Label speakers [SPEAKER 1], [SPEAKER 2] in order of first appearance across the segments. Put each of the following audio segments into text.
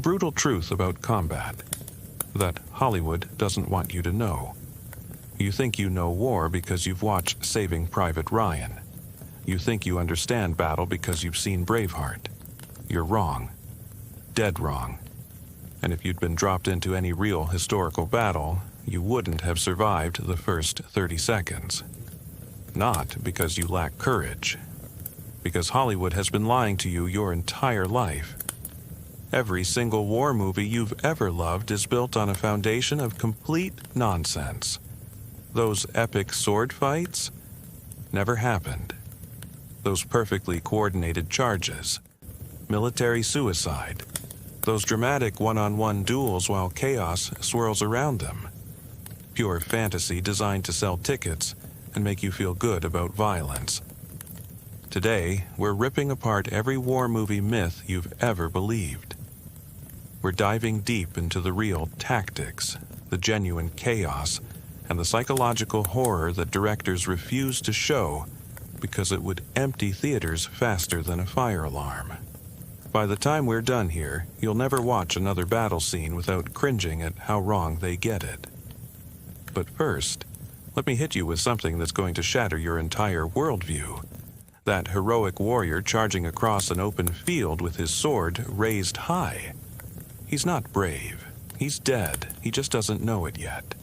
[SPEAKER 1] brutal truth about combat that Hollywood doesn't want you to know. You think you know war because you've watched Saving Private Ryan. You think you understand battle because you've seen Braveheart. You're wrong. Dead wrong. And if you'd been dropped into any real historical battle, you wouldn't have survived the first 30 seconds. Not because you lack courage. Because Hollywood has been lying to you your entire life. Every single war movie you've ever loved is built on a foundation of complete nonsense. Those epic sword fights never happened. Those perfectly coordinated charges, military suicide, those dramatic one-on-one duels while chaos swirls around them. Pure fantasy designed to sell tickets and make you feel good about violence. Today, we're ripping apart every war movie myth you've ever believed. We're diving deep into the real tactics, the genuine chaos, and the psychological horror that directors refuse to show because it would empty theaters faster than a fire alarm. By the time we're done here, you'll never watch another battle scene without cringing at how wrong they get it. But first, let me hit you with something that's going to shatter your entire worldview. That heroic warrior charging across an open field with his sword raised high. He's not brave. He's dead. He just doesn't know it yet.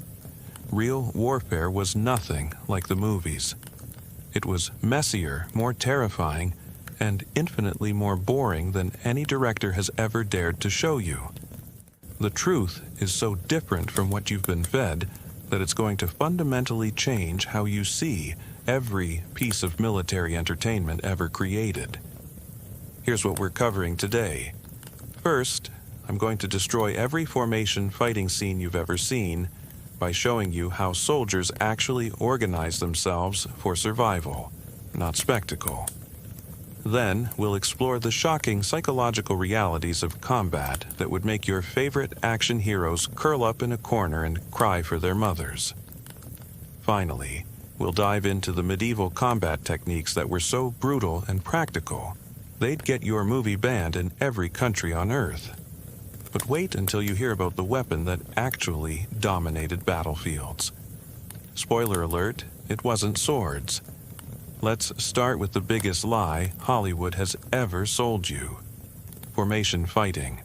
[SPEAKER 1] Real warfare was nothing like the movies. It was messier, more terrifying, and infinitely more boring than any director has ever dared to show you. The truth is so different from what you've been fed that it's going to fundamentally change how you see every piece of military entertainment ever created. Here's what we're covering today. First, I'm going to destroy every formation fighting scene you've ever seen by showing you how soldiers actually organize themselves for survival, not spectacle. Then, we'll explore the shocking psychological realities of combat that would make your favorite action heroes curl up in a corner and cry for their mothers. Finally, we'll dive into the medieval combat techniques that were so brutal and practical, they'd get your movie banned in every country on Earth. But wait until you hear about the weapon that actually dominated battlefields. Spoiler alert, it wasn't swords. Let's start with the biggest lie Hollywood has ever sold you. Formation fighting.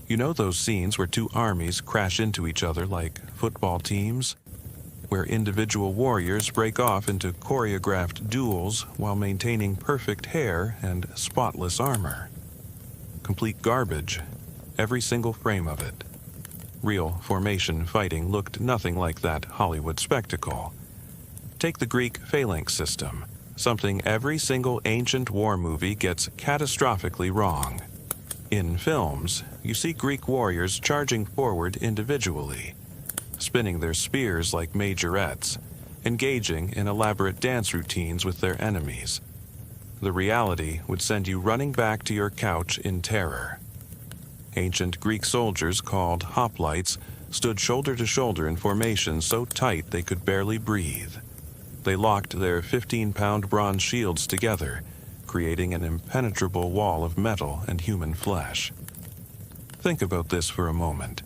[SPEAKER 1] You know those scenes where two armies crash into each other like football teams? Where individual warriors break off into choreographed duels while maintaining perfect hair and spotless armor. Complete garbage. Every single frame of it. Real formation fighting looked nothing like that Hollywood spectacle. Take the Greek phalanx system, something every single ancient war movie gets catastrophically wrong. In films, you see Greek warriors charging forward individually, spinning their spears like majorettes, engaging in elaborate dance routines with their enemies. The reality would send you running back to your couch in terror. Ancient Greek soldiers called hoplites stood shoulder to shoulder in formation so tight they could barely breathe. They locked their 15-pound bronze shields together, creating an impenetrable wall of metal and human flesh. Think about this for a moment.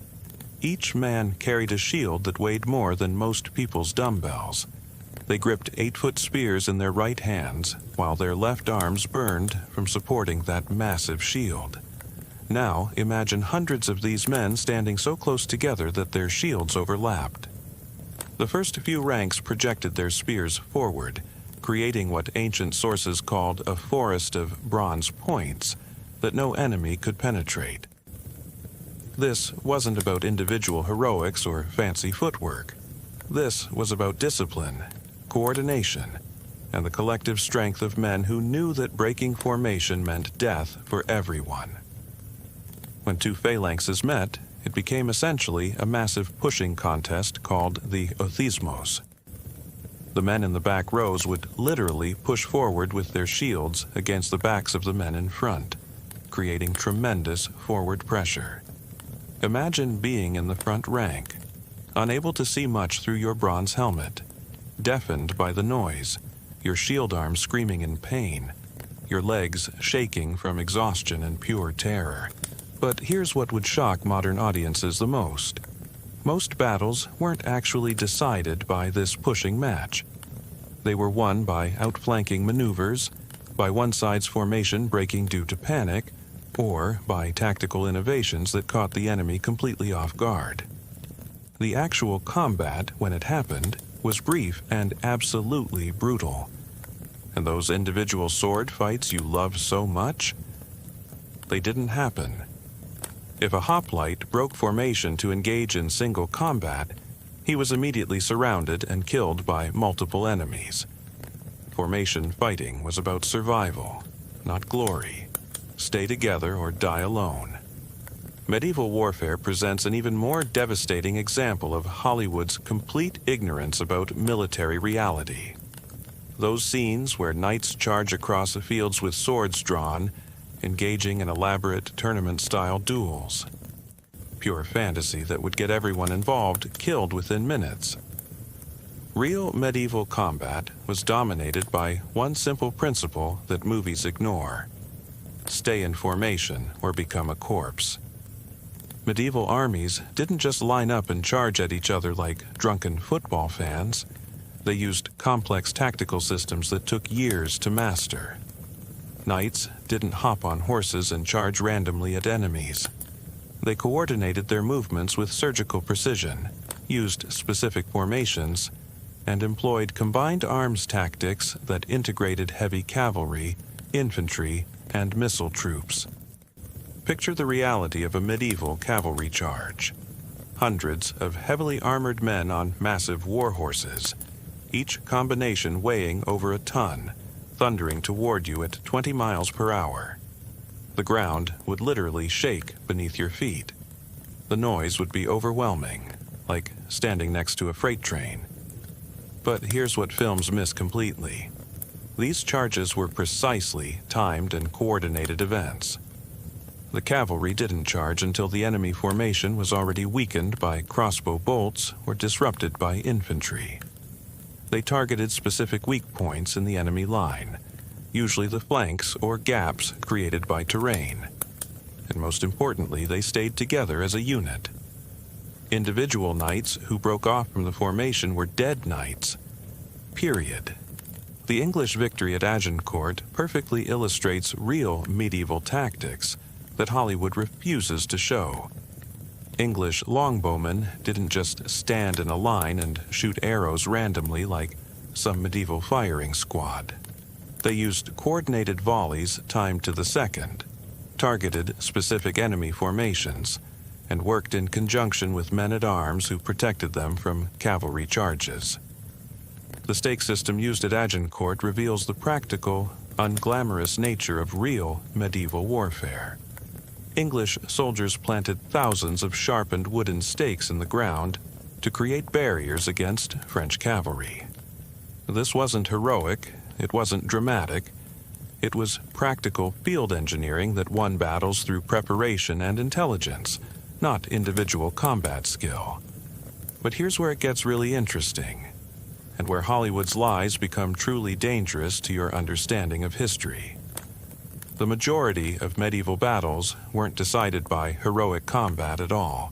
[SPEAKER 1] Each man carried a shield that weighed more than most people's dumbbells. They gripped 8-foot spears in their right hands, while their left arms burned from supporting that massive shield. Now, imagine hundreds of these men standing so close together that their shields overlapped. The first few ranks projected their spears forward, creating what ancient sources called a forest of bronze points that no enemy could penetrate. This wasn't about individual heroics or fancy footwork. This was about discipline, coordination, and the collective strength of men who knew that breaking formation meant death for everyone. When two phalanxes met, it became essentially a massive pushing contest called the othismos. The men in the back rows would literally push forward with their shields against the backs of the men in front, creating tremendous forward pressure. Imagine being in the front rank, unable to see much through your bronze helmet, deafened by the noise, your shield arm screaming in pain, your legs shaking from exhaustion and pure terror. But here's what would shock modern audiences the most. Most battles weren't actually decided by this pushing match. They were won by outflanking maneuvers, by one side's formation breaking due to panic, or by tactical innovations that caught the enemy completely off guard. The actual combat, when it happened, was brief and absolutely brutal. And those individual sword fights you love so much? They didn't happen. If a hoplite broke formation to engage in single combat, he was immediately surrounded and killed by multiple enemies. Formation fighting was about survival, not glory. Stay together or die alone. Medieval warfare presents an even more devastating example of Hollywood's complete ignorance about military reality. Those scenes where knights charge across the fields with swords drawn, engaging in elaborate tournament-style duels. Pure fantasy that would get everyone involved killed within minutes. Real medieval combat was dominated by one simple principle that movies ignore: stay in formation or become a corpse. Medieval armies didn't just line up and charge at each other like drunken football fans. They used complex tactical systems that took years to master. Knights didn't hop on horses and charge randomly at enemies. They coordinated their movements with surgical precision, used specific formations, and employed combined arms tactics that integrated heavy cavalry, infantry, and missile troops. Picture the reality of a medieval cavalry charge. Hundreds of heavily armored men on massive war horses, each combination weighing over a ton, thundering toward you at 20 miles per hour. The ground would literally shake beneath your feet. The noise would be overwhelming, like standing next to a freight train. But here's what films miss completely. These charges were precisely timed and coordinated events. The cavalry didn't charge until the enemy formation was already weakened by crossbow bolts or disrupted by infantry. They targeted specific weak points in the enemy line, usually the flanks or gaps created by terrain. And most importantly, they stayed together as a unit. Individual knights who broke off from the formation were dead knights. Period. The English victory at Agincourt perfectly illustrates real medieval tactics that Hollywood refuses to show. English longbowmen didn't just stand in a line and shoot arrows randomly like some medieval firing squad. They used coordinated volleys timed to the second, targeted specific enemy formations, and worked in conjunction with men-at-arms who protected them from cavalry charges. The stake system used at Agincourt reveals the practical, unglamorous nature of real medieval warfare. English soldiers planted thousands of sharpened wooden stakes in the ground to create barriers against French cavalry. This wasn't heroic, it wasn't dramatic, it was practical field engineering that won battles through preparation and intelligence, not individual combat skill. But here's where it gets really interesting, and where Hollywood's lies become truly dangerous to your understanding of history. The majority of medieval battles weren't decided by heroic combat at all.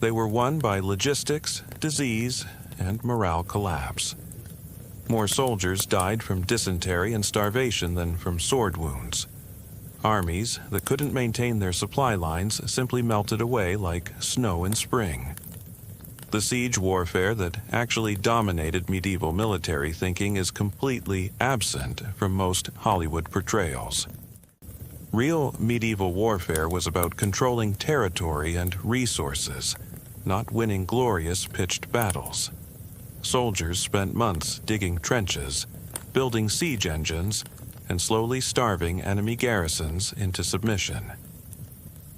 [SPEAKER 1] They were won by logistics, disease, and morale collapse. More soldiers died from dysentery and starvation than from sword wounds. Armies that couldn't maintain their supply lines simply melted away like snow in spring. The siege warfare that actually dominated medieval military thinking is completely absent from most Hollywood portrayals. Real medieval warfare was about controlling territory and resources, not winning glorious pitched battles. Soldiers spent months digging trenches, building siege engines, and slowly starving enemy garrisons into submission.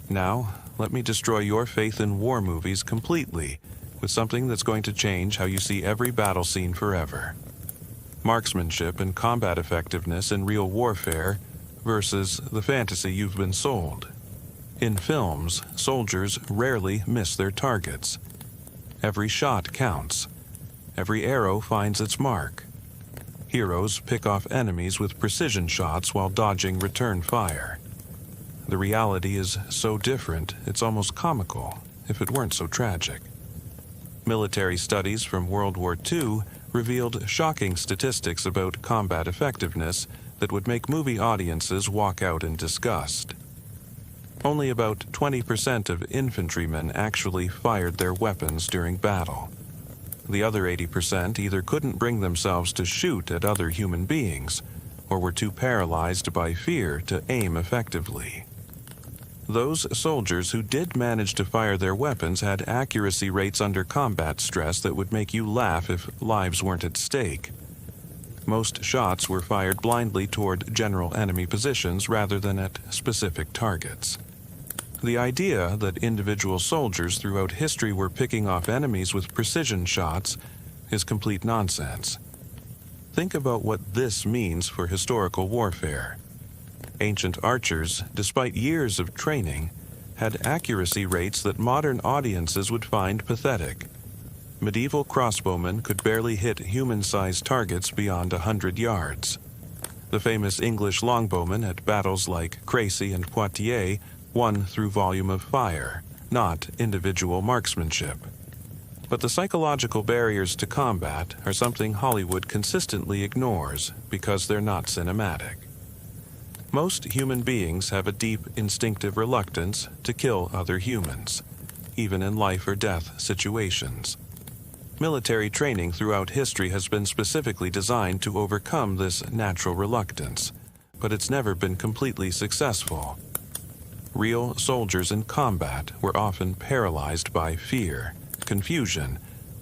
[SPEAKER 1] Now, let me destroy your faith in war movies completely with something that's going to change how you see every battle scene forever. Marksmanship and combat effectiveness in real warfare versus the fantasy you've been sold. In films, soldiers rarely miss their targets. Every shot counts. Every arrow finds its mark. Heroes pick off enemies with precision shots while dodging return fire. The reality is so different, it's almost comical, if it weren't so tragic. Military studies from World War II revealed shocking statistics about combat effectiveness that would make movie audiences walk out in disgust. Only about 20% of infantrymen actually fired their weapons during battle. The other 80% either couldn't bring themselves to shoot at other human beings, or were too paralyzed by fear to aim effectively. Those soldiers who did manage to fire their weapons had accuracy rates under combat stress that would make you laugh if lives weren't at stake. Most shots were fired blindly toward general enemy positions rather than at specific targets. The idea that individual soldiers throughout history were picking off enemies with precision shots is complete nonsense. Think about what this means for historical warfare. Ancient archers, despite years of training, had accuracy rates that modern audiences would find pathetic. Medieval crossbowmen could barely hit human-sized targets beyond 100 yards. The famous English longbowmen at battles like Crécy and Poitiers won through volume of fire, not individual marksmanship. But the psychological barriers to combat are something Hollywood consistently ignores because they're not cinematic. Most human beings have a deep instinctive reluctance to kill other humans, even in life or death situations. Military training throughout history has been specifically designed to overcome this natural reluctance, but it's never been completely successful. Real soldiers in combat were often paralyzed by fear, confusion,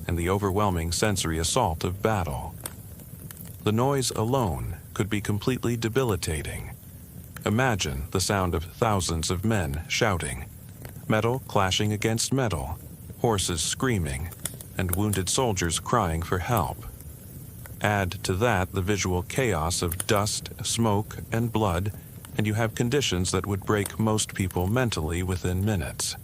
[SPEAKER 1] and the overwhelming sensory assault of battle. The noise alone could be completely debilitating. Imagine the sound of thousands of men shouting, metal clashing against metal, horses screaming, and wounded soldiers crying for help. Add to that the visual chaos of dust, smoke, and blood, and you have conditions that would break most people mentally within minutes.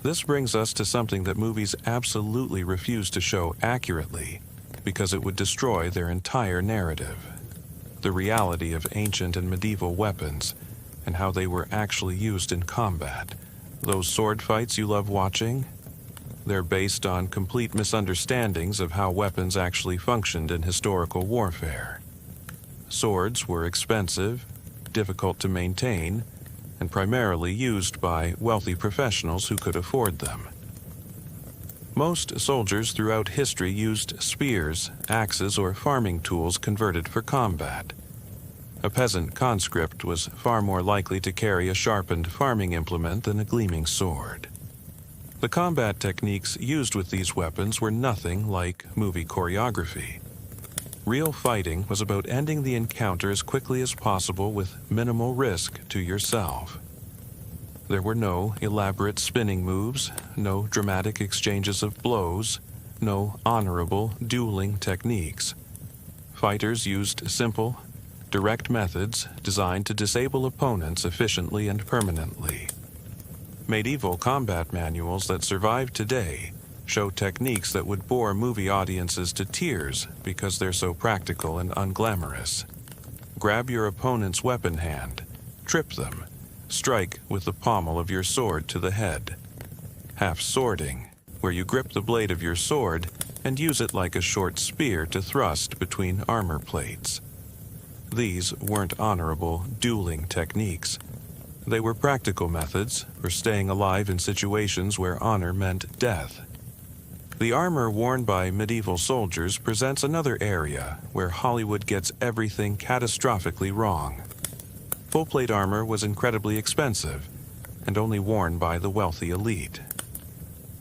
[SPEAKER 1] This brings us to something that movies absolutely refuse to show accurately, because it would destroy their entire narrative. The reality of ancient and medieval weapons, and how they were actually used in combat. Those sword fights you love watching? They're based on complete misunderstandings of how weapons actually functioned in historical warfare. Swords were expensive, difficult to maintain, and primarily used by wealthy professionals who could afford them. Most soldiers throughout history used spears, axes, or farming tools converted for combat. A peasant conscript was far more likely to carry a sharpened farming implement than a gleaming sword. The combat techniques used with these weapons were nothing like movie choreography. Real fighting was about ending the encounter as quickly as possible with minimal risk to yourself. There were no elaborate spinning moves, no dramatic exchanges of blows, no honorable dueling techniques. Fighters used simple, direct methods designed to disable opponents efficiently and permanently. Medieval combat manuals that survive today show techniques that would bore movie audiences to tears because they're so practical and unglamorous. Grab your opponent's weapon hand, trip them, strike with the pommel of your sword to the head. Half-swording, where you grip the blade of your sword and use it like a short spear to thrust between armor plates. These weren't honorable dueling techniques. They were practical methods for staying alive in situations where honor meant death. The armor worn by medieval soldiers presents another area where Hollywood gets everything catastrophically wrong. Full-plate armor was incredibly expensive and only worn by the wealthy elite.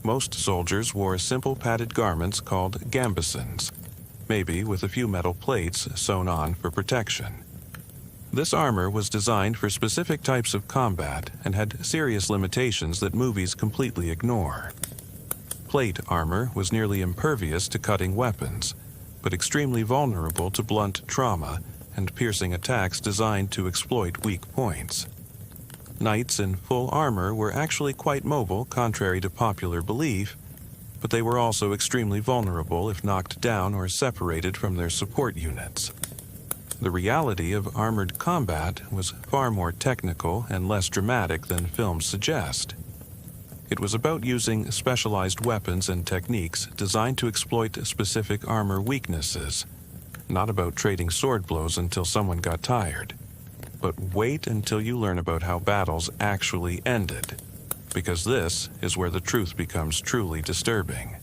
[SPEAKER 1] Most soldiers wore simple padded garments called gambesons, maybe with a few metal plates sewn on for protection. This armor was designed for specific types of combat and had serious limitations that movies completely ignore. Plate armor was nearly impervious to cutting weapons, but extremely vulnerable to blunt trauma and piercing attacks designed to exploit weak points. Knights in full armor were actually quite mobile, contrary to popular belief, but they were also extremely vulnerable if knocked down or separated from their support units. The reality of armored combat was far more technical and less dramatic than films suggest. It was about using specialized weapons and techniques designed to exploit specific armor weaknesses, not about trading sword blows until someone got tired. But wait until you learn about how battles actually ended, because this is where the truth becomes truly disturbing.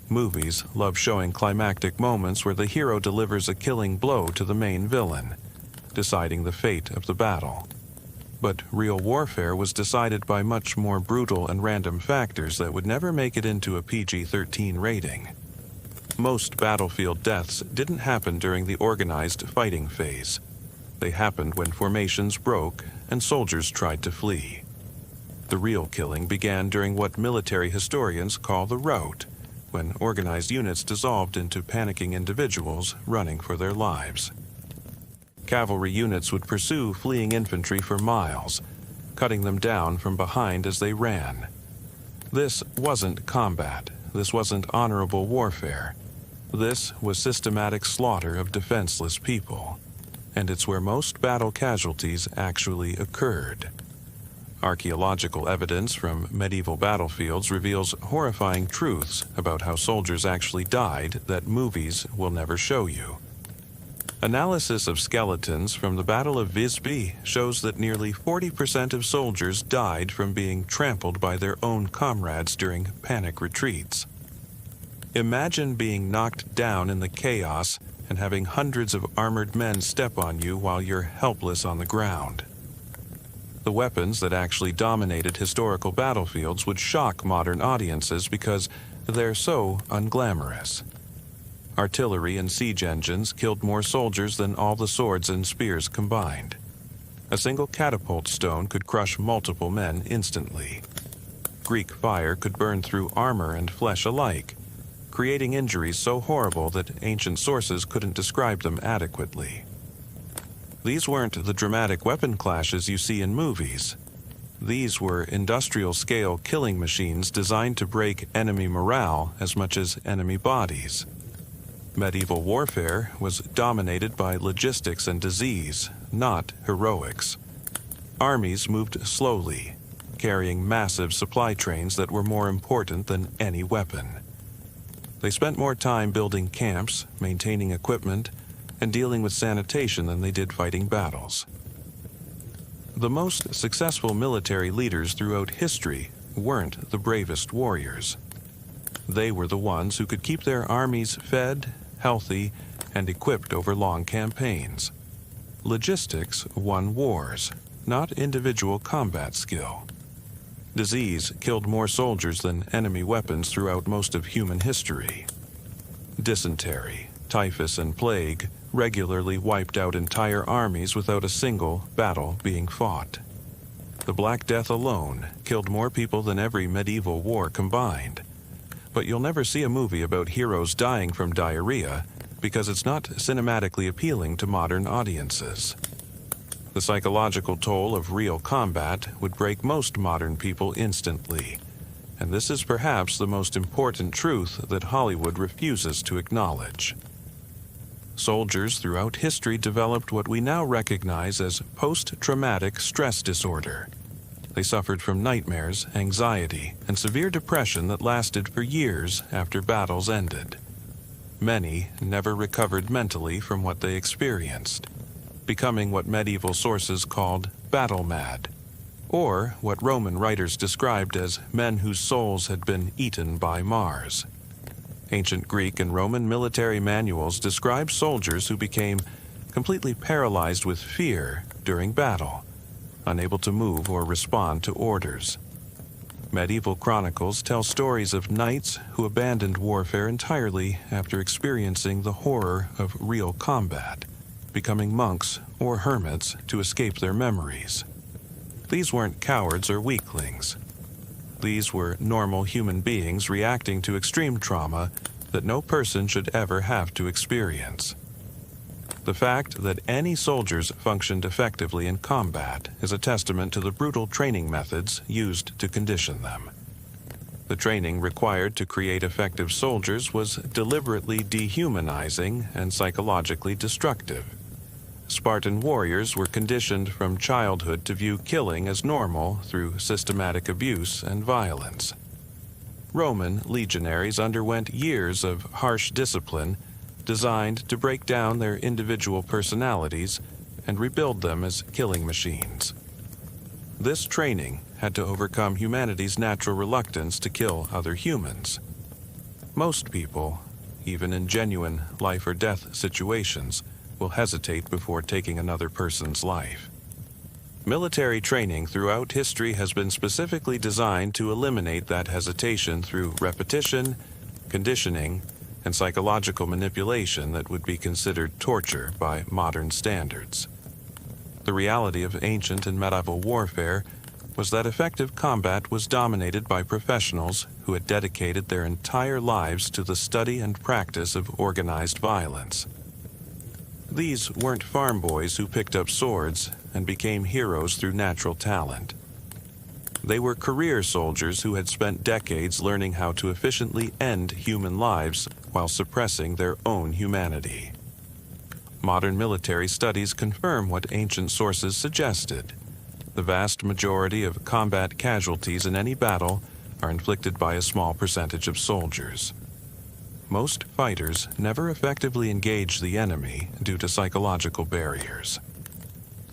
[SPEAKER 1] Movies love showing climactic moments where the hero delivers a killing blow to the main villain, deciding the fate of the battle. But real warfare was decided by much more brutal and random factors that would never make it into a PG-13 rating. Most battlefield deaths didn't happen during the organized fighting phase. They happened when formations broke and soldiers tried to flee. The real killing began during what military historians call the rout, when organized units dissolved into panicking individuals running for their lives. Cavalry units would pursue fleeing infantry for miles, cutting them down from behind as they ran. This wasn't combat. This wasn't honorable warfare. This was systematic slaughter of defenseless people, and it's where most battle casualties actually occurred. Archaeological evidence from medieval battlefields reveals horrifying truths about how soldiers actually died that movies will never show you. Analysis of skeletons from the Battle of Visby shows that nearly 40% of soldiers died from being trampled by their own comrades during panic retreats. Imagine being knocked down in the chaos and having hundreds of armored men step on you while you're helpless on the ground. The weapons that actually dominated historical battlefields would shock modern audiences because they're so unglamorous. Artillery and siege engines killed more soldiers than all the swords and spears combined. A single catapult stone could crush multiple men instantly. Greek fire could burn through armor and flesh alike, creating injuries so horrible that ancient sources couldn't describe them adequately. These weren't the dramatic weapon clashes you see in movies. These were industrial-scale killing machines designed to break enemy morale as much as enemy bodies. Medieval warfare was dominated by logistics and disease, not heroics. Armies moved slowly, carrying massive supply trains that were more important than any weapon. They spent more time building camps, maintaining equipment, and dealing with sanitation than they did fighting battles. The most successful military leaders throughout history weren't the bravest warriors. They were the ones who could keep their armies fed, healthy, and equipped over long campaigns. Logistics won wars, not individual combat skill. Disease killed more soldiers than enemy weapons throughout most of human history. Dysentery, typhus, and plague regularly wiped out entire armies without a single battle being fought. The Black Death alone killed more people than every medieval war combined. But you'll never see a movie about heroes dying from diarrhea because it's not cinematically appealing to modern audiences. The psychological toll of real combat would break most modern people instantly, and this is perhaps the most important truth that Hollywood refuses to acknowledge. Soldiers throughout history developed what we now recognize as post-traumatic stress disorder. They suffered from nightmares, anxiety, and severe depression that lasted for years after battles ended. Many never recovered mentally from what they experienced, becoming what medieval sources called battle mad, or what Roman writers described as men whose souls had been eaten by Mars. Ancient Greek and Roman military manuals describe soldiers who became completely paralyzed with fear during battle, unable to move or respond to orders. Medieval chronicles tell stories of knights who abandoned warfare entirely after experiencing the horror of real combat, becoming monks or hermits to escape their memories. These weren't cowards or weaklings. These were normal human beings reacting to extreme trauma that no person should ever have to experience. The fact that any soldiers functioned effectively in combat is a testament to the brutal training methods used to condition them. The The training required to create effective soldiers was deliberately dehumanizing and psychologically destructive. Spartan warriors were conditioned from childhood to view killing as normal through systematic abuse and violence. Roman legionaries underwent years of harsh discipline designed to break down their individual personalities and rebuild them as killing machines. This training had to overcome humanity's natural reluctance to kill other humans. Most people, even in genuine life or death situations, will hesitate before taking another person's life. Military training throughout history has been specifically designed to eliminate that hesitation through repetition, conditioning, and psychological manipulation that would be considered torture by modern standards. The reality of ancient and medieval warfare was that effective combat was dominated by professionals who had dedicated their entire lives to the study and practice of organized violence. These weren't farm boys who picked up swords and became heroes through natural talent. They were career soldiers who had spent decades learning how to efficiently end human lives while suppressing their own humanity. Modern military studies confirm what ancient sources suggested. The vast majority of combat casualties in any battle are inflicted by a small percentage of soldiers. Most fighters never effectively engage the enemy due to psychological barriers.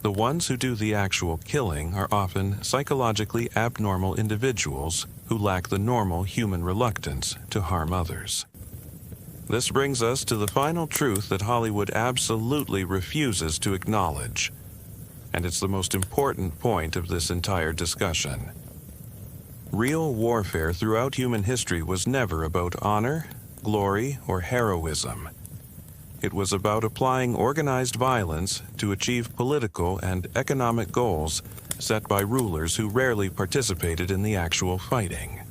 [SPEAKER 1] The ones who do the actual killing are often psychologically abnormal individuals who lack the normal human reluctance to harm others. This brings us to the final truth that Hollywood absolutely refuses to acknowledge, and it's the most important point of this entire discussion. Real warfare throughout human history was never about honor, glory, or heroism. It was about applying organized violence to achieve political and economic goals set by rulers who rarely participated in the actual fighting.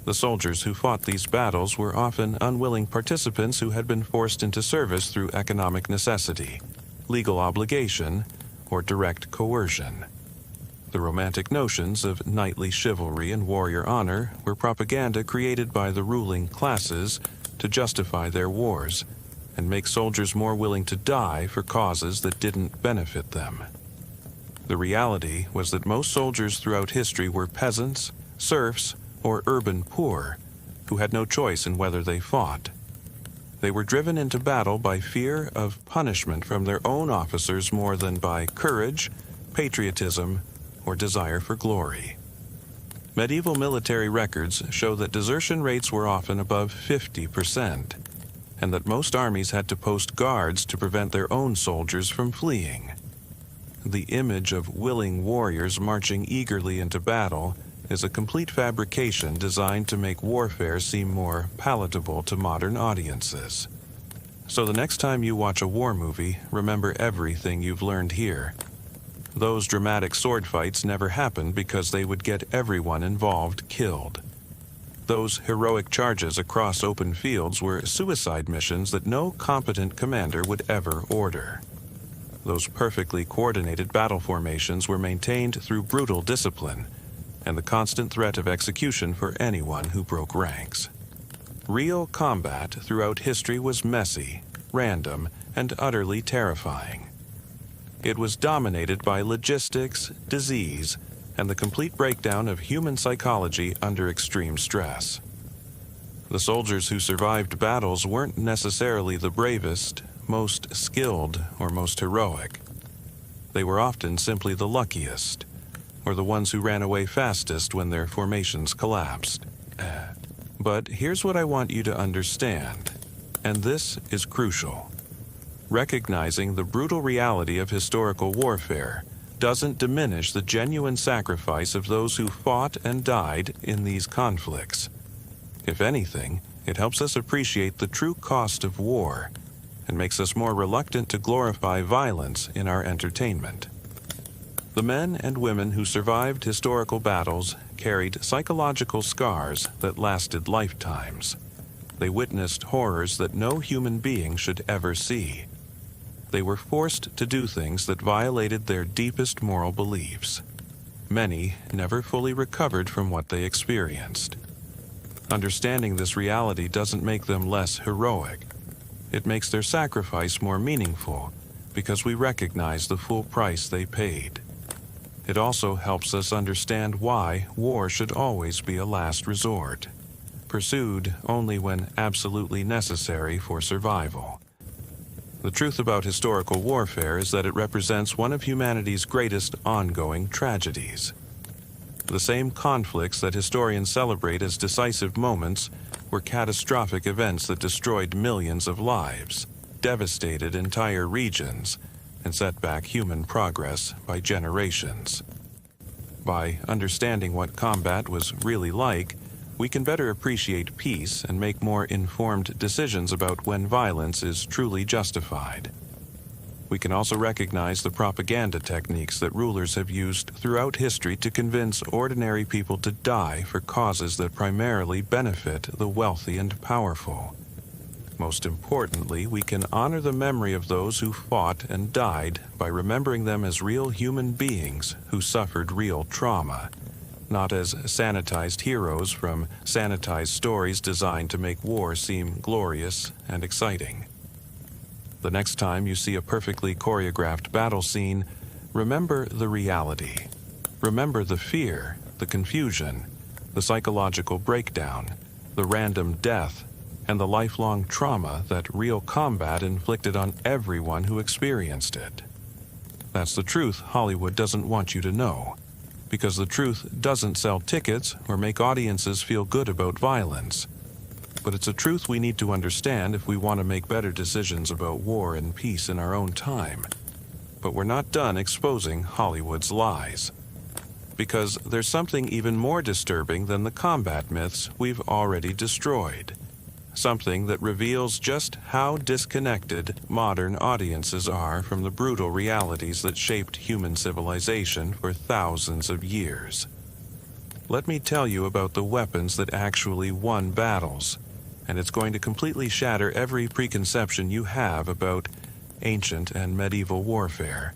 [SPEAKER 1] The soldiers who fought these battles were often unwilling participants who had been forced into service through economic necessity, legal obligation, or direct coercion. The romantic notions of knightly chivalry and warrior honor were propaganda created by the ruling classes to justify their wars and make soldiers more willing to die for causes that didn't benefit them. The reality was that most soldiers throughout history were peasants, serfs, or urban poor who had no choice in whether they fought. They were driven into battle by fear of punishment from their own officers more than by courage, patriotism, or desire for glory. Medieval military records show that desertion rates were often above 50%, and that most armies had to post guards to prevent their own soldiers from fleeing. The image of willing warriors marching eagerly into battle is a complete fabrication designed to make warfare seem more palatable to modern audiences. So the next time you watch a war movie, remember everything you've learned here. Those dramatic sword fights never happened because they would get everyone involved killed. Those heroic charges across open fields were suicide missions that no competent commander would ever order. Those perfectly coordinated battle formations were maintained through brutal discipline and the constant threat of execution for anyone who broke ranks. Real combat throughout history was messy, random, and utterly terrifying. It was dominated by logistics, disease, and the complete breakdown of human psychology under extreme stress. The soldiers who survived battles weren't necessarily the bravest, most skilled, or most heroic. They were often simply the luckiest, or the ones who ran away fastest when their formations collapsed. But here's what I want you to understand, and this is crucial. Recognizing the brutal reality of historical warfare doesn't diminish the genuine sacrifice of those who fought and died in these conflicts. If anything, it helps us appreciate the true cost of war and makes us more reluctant to glorify violence in our entertainment. The men and women who survived historical battles carried psychological scars that lasted lifetimes. They witnessed horrors that no human being should ever see. They were forced to do things that violated their deepest moral beliefs. Many never fully recovered from what they experienced. Understanding this reality doesn't make them less heroic. It makes their sacrifice more meaningful because we recognize the full price they paid. It also helps us understand why war should always be a last resort, pursued only when absolutely necessary for survival. The truth about historical warfare is that it represents one of humanity's greatest ongoing tragedies. The same conflicts that historians celebrate as decisive moments were catastrophic events that destroyed millions of lives, devastated entire regions, and set back human progress by generations. By understanding what combat was really like, we can better appreciate peace and make more informed decisions about when violence is truly justified. We can also recognize the propaganda techniques that rulers have used throughout history to convince ordinary people to die for causes that primarily benefit the wealthy and powerful. Most importantly, we can honor the memory of those who fought and died by remembering them as real human beings who suffered real trauma, not as sanitized heroes from sanitized stories designed to make war seem glorious and exciting. The next time you see a perfectly choreographed battle scene, remember the reality. Remember the fear, the confusion, the psychological breakdown, the random death, and the lifelong trauma that real combat inflicted on everyone who experienced it. That's the truth Hollywood doesn't want you to know, because the truth doesn't sell tickets or make audiences feel good about violence. But it's a truth we need to understand if we want to make better decisions about war and peace in our own time. But we're not done exposing Hollywood's lies. Because there's something even more disturbing than the combat myths we've already destroyed. Something that reveals just how disconnected modern audiences are from the brutal realities that shaped human civilization for thousands of years. Let me tell you about the weapons that actually won battles, and it's going to completely shatter every preconception you have about ancient and medieval warfare.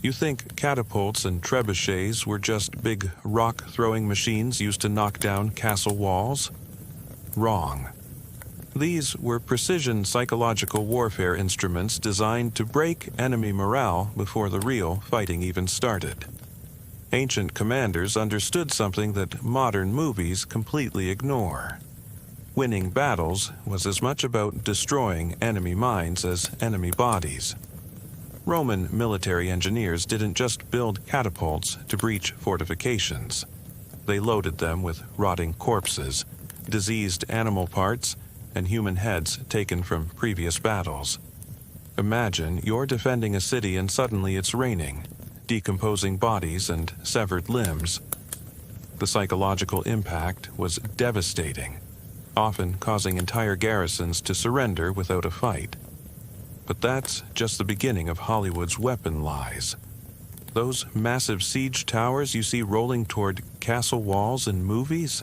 [SPEAKER 1] You think catapults and trebuchets were just big rock-throwing machines used to knock down castle walls? Wrong. These were precision psychological warfare instruments designed to break enemy morale before the real fighting even started. Ancient commanders understood something that modern movies completely ignore. Winning battles was as much about destroying enemy minds as enemy bodies. Roman military engineers didn't just build catapults to breach fortifications. They loaded them with rotting corpses, diseased animal parts, and human heads taken from previous battles. Imagine you're defending a city and suddenly it's raining, decomposing bodies and severed limbs. The psychological impact was devastating, often causing entire garrisons to surrender without a fight. But that's just the beginning of Hollywood's weapon lies. Those massive siege towers you see rolling toward castle walls in movies,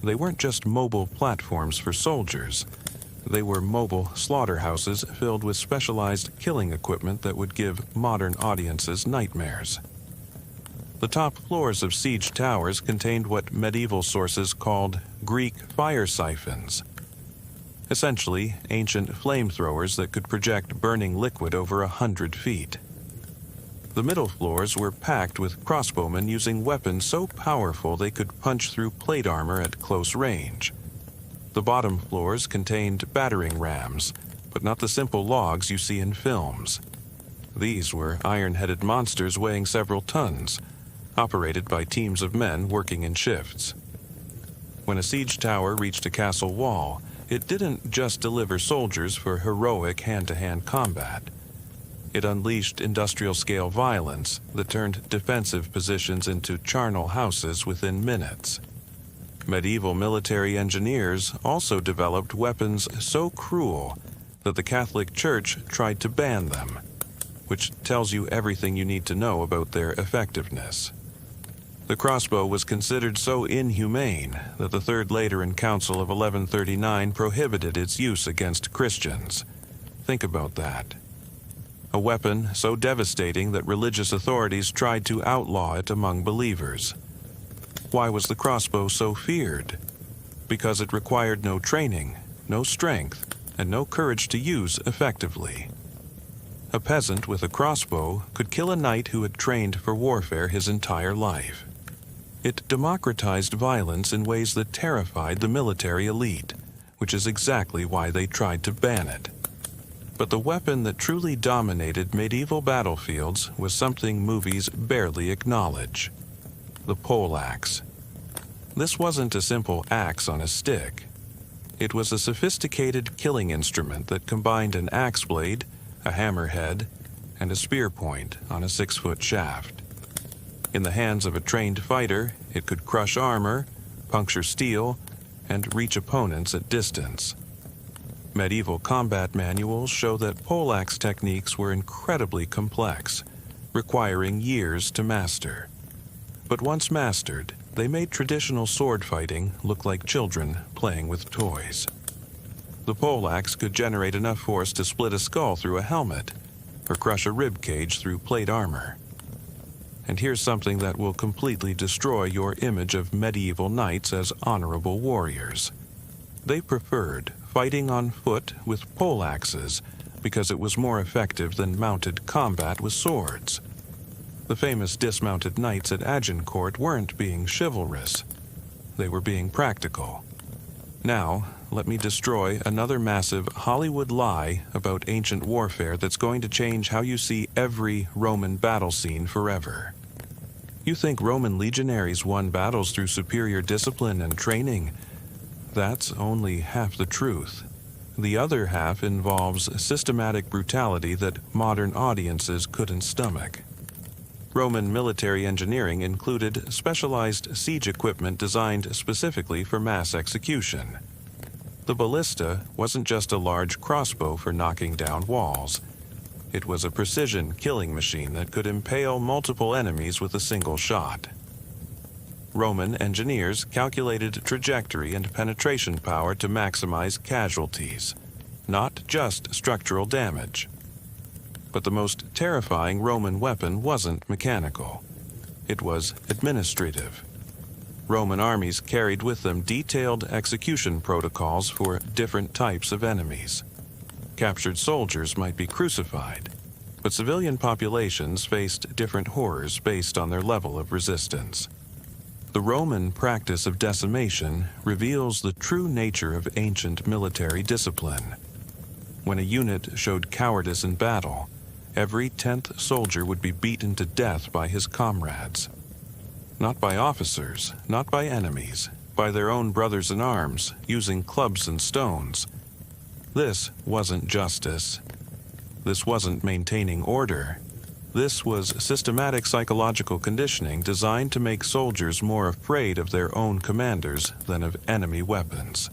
[SPEAKER 1] they weren't just mobile platforms for soldiers. They were mobile slaughterhouses filled with specialized killing equipment that would give modern audiences nightmares. The top floors of siege towers contained what medieval sources called Greek fire siphons. Essentially, ancient flamethrowers that could project burning liquid over 100 feet. The middle floors were packed with crossbowmen using weapons so powerful they could punch through plate armor at close range. The bottom floors contained battering rams, but not the simple logs you see in films. These were iron-headed monsters weighing several tons, operated by teams of men working in shifts. When a siege tower reached a castle wall, it didn't just deliver soldiers for heroic hand-to-hand combat. It unleashed industrial-scale violence that turned defensive positions into charnel houses within minutes. Medieval military engineers also developed weapons so cruel that the Catholic Church tried to ban them, which tells you everything you need to know about their effectiveness. The crossbow was considered so inhumane that the Third Lateran Council of 1139 prohibited its use against Christians. Think about that. A weapon so devastating that religious authorities tried to outlaw it among believers. Why was the crossbow so feared? because it required no training, no strength, and no courage to use effectively. A peasant with a crossbow could kill a knight who had trained for warfare his entire life. It democratized violence in ways that terrified the military elite, which is exactly why they tried to ban it. But the weapon that truly dominated medieval battlefields was something movies barely acknowledge: the poleaxe. This wasn't a simple axe on a stick. It was a sophisticated killing instrument that combined an axe blade, a hammerhead, and a spear point on a 6-foot shaft. In the hands of a trained fighter, it could crush armor, puncture steel, and reach opponents at distance. Medieval combat manuals show that poleaxe techniques were incredibly complex, requiring years to master. But once mastered, they made traditional sword fighting look like children playing with toys. The poleaxe could generate enough force to split a skull through a helmet, or crush a rib cage through plate armor. And here's something that will completely destroy your image of medieval knights as honorable warriors. They preferred fighting on foot with poleaxes because it was more effective than mounted combat with swords. The famous dismounted knights at Agincourt weren't being chivalrous. They were being practical. Now, let me destroy another massive Hollywood lie about ancient warfare that's going to change how you see every Roman battle scene forever. You think Roman legionaries won battles through superior discipline and training? That's only half the truth. The other half involves systematic brutality that modern audiences couldn't stomach. Roman military engineering included specialized siege equipment designed specifically for mass execution. The ballista wasn't just a large crossbow for knocking down walls. It was a precision killing machine that could impale multiple enemies with a single shot. Roman engineers calculated trajectory and penetration power to maximize casualties, not just structural damage. But the most terrifying Roman weapon wasn't mechanical. It was administrative. Roman armies carried with them detailed execution protocols for different types of enemies. Captured soldiers might be crucified, but civilian populations faced different horrors based on their level of resistance. The Roman practice of decimation reveals the true nature of ancient military discipline. When a unit showed cowardice in battle, every 10th soldier would be beaten to death by his comrades. Not by officers, not by enemies, by their own brothers in arms, using clubs and stones. This wasn't justice. This wasn't maintaining order. This was systematic psychological conditioning designed to make soldiers more afraid of their own commanders than of enemy weapons.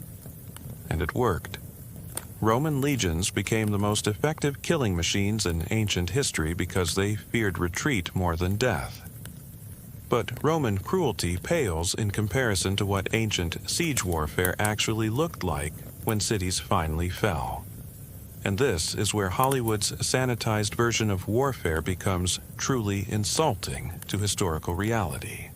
[SPEAKER 1] And it worked. Roman legions became the most effective killing machines in ancient history because they feared retreat more than death. But Roman cruelty pales in comparison to what ancient siege warfare actually looked like when cities finally fell. And this is where Hollywood's sanitized version of warfare becomes truly insulting to historical reality.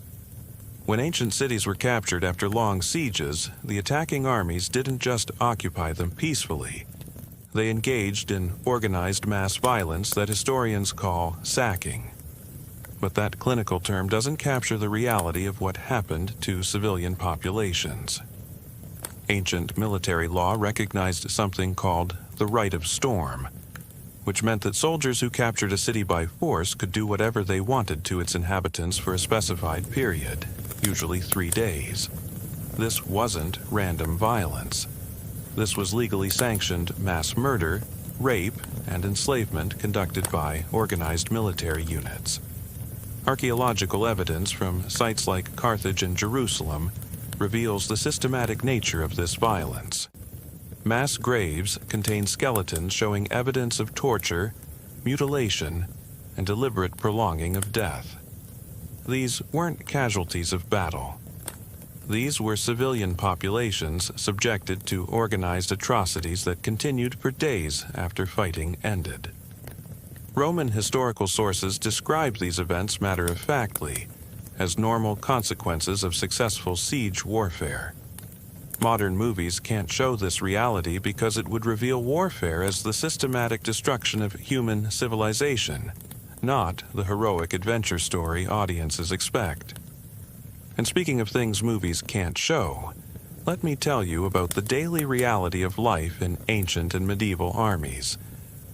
[SPEAKER 1] When ancient cities were captured after long sieges, the attacking armies didn't just occupy them peacefully. They engaged in organized mass violence that historians call sacking. But that clinical term doesn't capture the reality of what happened to civilian populations. Ancient military law recognized something called the right of storm, which meant that soldiers who captured a city by force could do whatever they wanted to its inhabitants for a specified period, usually 3 days. This wasn't random violence. This was legally sanctioned mass murder, rape, and enslavement conducted by organized military units. Archaeological evidence from sites like Carthage and Jerusalem reveals the systematic nature of this violence. Mass graves contain skeletons showing evidence of torture, mutilation, and deliberate prolonging of death. These weren't casualties of battle. These were civilian populations subjected to organized atrocities that continued for days after fighting ended. Roman historical sources describe these events matter-of-factly as normal consequences of successful siege warfare. Modern movies can't show this reality because it would reveal warfare as the systematic destruction of human civilization, not the heroic adventure story audiences expect. And speaking of things movies can't show, let me tell you about the daily reality of life in ancient and medieval armies,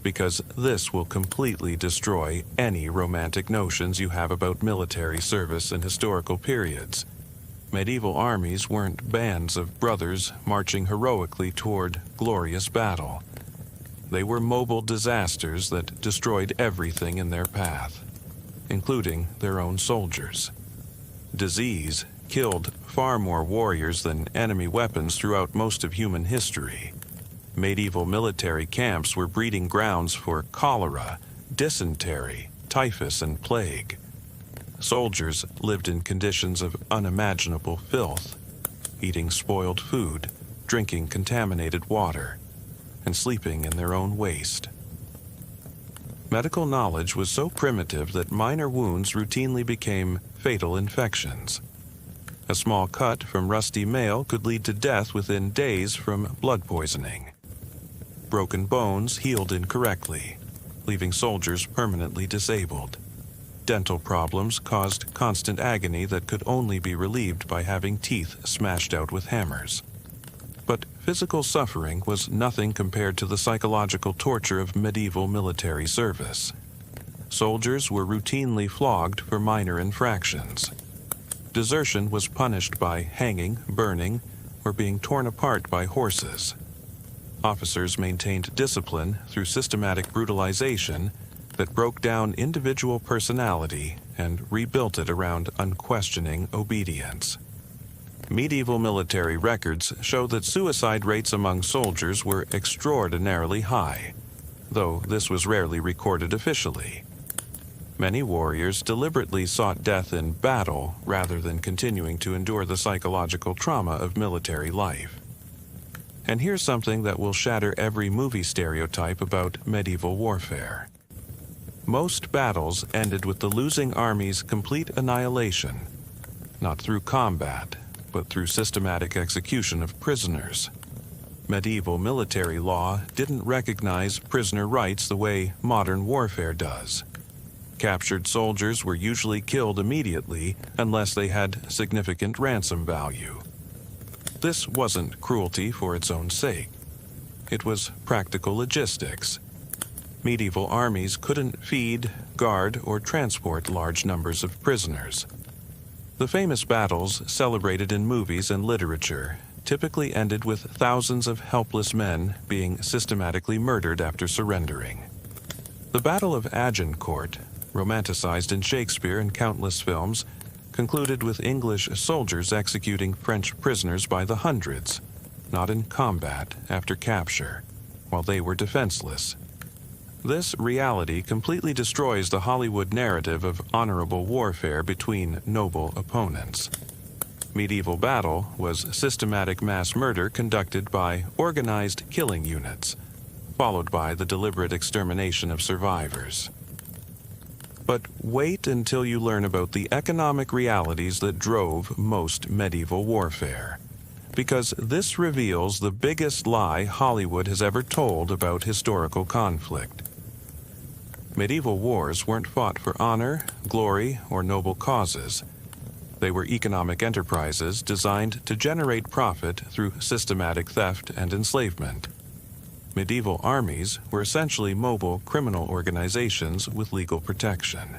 [SPEAKER 1] because this will completely destroy any romantic notions you have about military service in historical periods. Medieval armies weren't bands of brothers marching heroically toward glorious battle. They were mobile disasters that destroyed everything in their path, including their own soldiers. Disease killed far more warriors than enemy weapons throughout most of human history. Medieval military camps were breeding grounds for cholera, dysentery, typhus, and plague. Soldiers lived in conditions of unimaginable filth, eating spoiled food, drinking contaminated water, and sleeping in their own waste. Medical knowledge was so primitive that minor wounds routinely became fatal infections. A small cut from rusty mail could lead to death within days from blood poisoning. Broken bones healed incorrectly, leaving soldiers permanently disabled. Dental problems caused constant agony that could only be relieved by having teeth smashed out with hammers. But physical suffering was nothing compared to the psychological torture of medieval military service. Soldiers were routinely flogged for minor infractions. Desertion was punished by hanging, burning, or being torn apart by horses. Officers maintained discipline through systematic brutalization that broke down individual personality and rebuilt it around unquestioning obedience. Medieval military records show that suicide rates among soldiers were extraordinarily high, though this was rarely recorded officially. Many warriors deliberately sought death in battle rather than continuing to endure the psychological trauma of military life. And here's something that will shatter every movie stereotype about medieval warfare. Most battles ended with the losing army's complete annihilation, not through combat, but through systematic execution of prisoners. Medieval military law didn't recognize prisoner rights the way modern warfare does. Captured soldiers were usually killed immediately unless they had significant ransom value. This wasn't cruelty for its own sake. It was practical logistics. Medieval armies couldn't feed, guard, or transport large numbers of prisoners. The famous battles celebrated in movies and literature typically ended with thousands of helpless men being systematically murdered after surrendering. The Battle of Agincourt, romanticized in Shakespeare and countless films, concluded with English soldiers executing French prisoners by the hundreds, not in combat after capture, while they were defenseless. This reality completely destroys the Hollywood narrative of honorable warfare between noble opponents. Medieval battle was systematic mass murder conducted by organized killing units, followed by the deliberate extermination of survivors. But wait until you learn about the economic realities that drove most medieval warfare, because this reveals the biggest lie Hollywood has ever told about historical conflict. Medieval wars weren't fought for honor, glory, or noble causes. They were economic enterprises designed to generate profit through systematic theft and enslavement. Medieval armies were essentially mobile criminal organizations with legal protection.